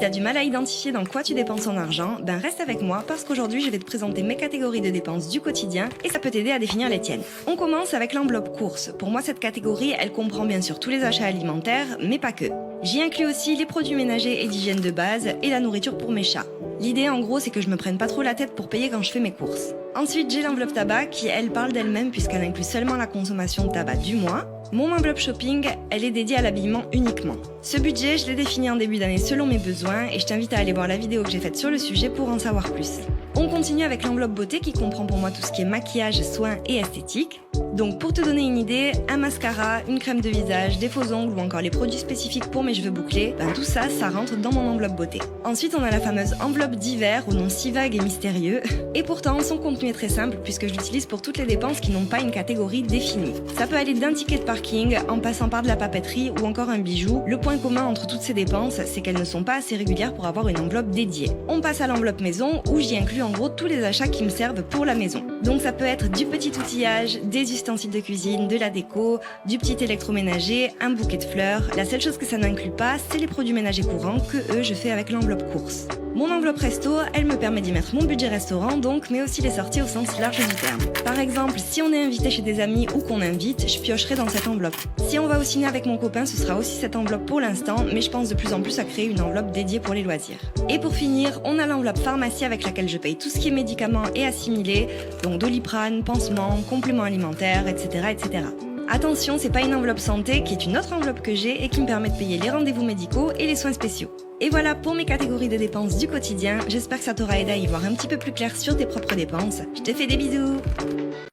Si t'as du mal à identifier dans quoi tu dépenses ton argent, ben reste avec moi parce qu'aujourd'hui je vais te présenter mes catégories de dépenses du quotidien et ça peut t'aider à définir les tiennes. On commence avec l'enveloppe courses. Pour moi cette catégorie, elle comprend bien sûr tous les achats alimentaires, mais pas que. J'y inclus aussi les produits ménagers et d'hygiène de base et la nourriture pour mes chats. L'idée en gros c'est que je me prenne pas trop la tête pour payer quand je fais mes courses. Ensuite j'ai l'enveloppe tabac qui elle parle d'elle-même puisqu'elle inclut seulement la consommation de tabac du mois. Mon enveloppe shopping, elle est dédiée à l'habillement uniquement. Ce budget, je l'ai défini en début d'année selon mes besoins et je t'invite à aller voir la vidéo que j'ai faite sur le sujet pour en savoir plus. On continue avec l'enveloppe beauté qui comprend pour moi tout ce qui est maquillage, soins et esthétique. Donc pour te donner une idée, un mascara, une crème de visage, des faux ongles ou encore les produits spécifiques pour mes cheveux bouclés, ben tout ça, ça rentre dans mon enveloppe beauté. Ensuite, on a la fameuse enveloppe d'hiver au nom si vague et mystérieux. Et pourtant, son contenu est très simple puisque je l'utilise pour toutes les dépenses qui n'ont pas une catégorie définie. Ça peut aller d'un ticket de parking en passant par de la papeterie ou encore un bijou. Le point commun entre toutes ces dépenses, c'est qu'elles ne sont pas assez régulières pour avoir une enveloppe dédiée. On passe à l'enveloppe maison où j'y inclus en gros tous les achats qui me servent pour la maison. Donc ça peut être du petit outillage, des ustensiles de cuisine, de la déco, du petit électroménager, un bouquet de fleurs. La seule chose que ça n'inclut pas, c'est les produits ménagers courants que je fais avec l'enveloppe courses. Mon enveloppe resto, elle me permet d'y mettre mon budget restaurant donc, mais aussi les sorties au sens large du terme. Par exemple, si on est invité chez des amis ou qu'on invite, je piocherai dans cette enveloppe. Si on va au ciné avec mon copain, ce sera aussi cette enveloppe pour l'instant, mais je pense de plus en plus à créer une enveloppe dédiée pour les loisirs. Et pour finir, on a l'enveloppe pharmacie avec laquelle je paye tout ce qui est médicaments et assimilés, donc Doliprane, pansements, compléments alimentaires, etc. etc. Attention, c'est pas une enveloppe santé qui est une autre enveloppe que j'ai et qui me permet de payer les rendez-vous médicaux et les soins spéciaux. Et voilà pour mes catégories de dépenses du quotidien, j'espère que ça t'aura aidé à y voir un petit peu plus clair sur tes propres dépenses. Je te fais des bisous!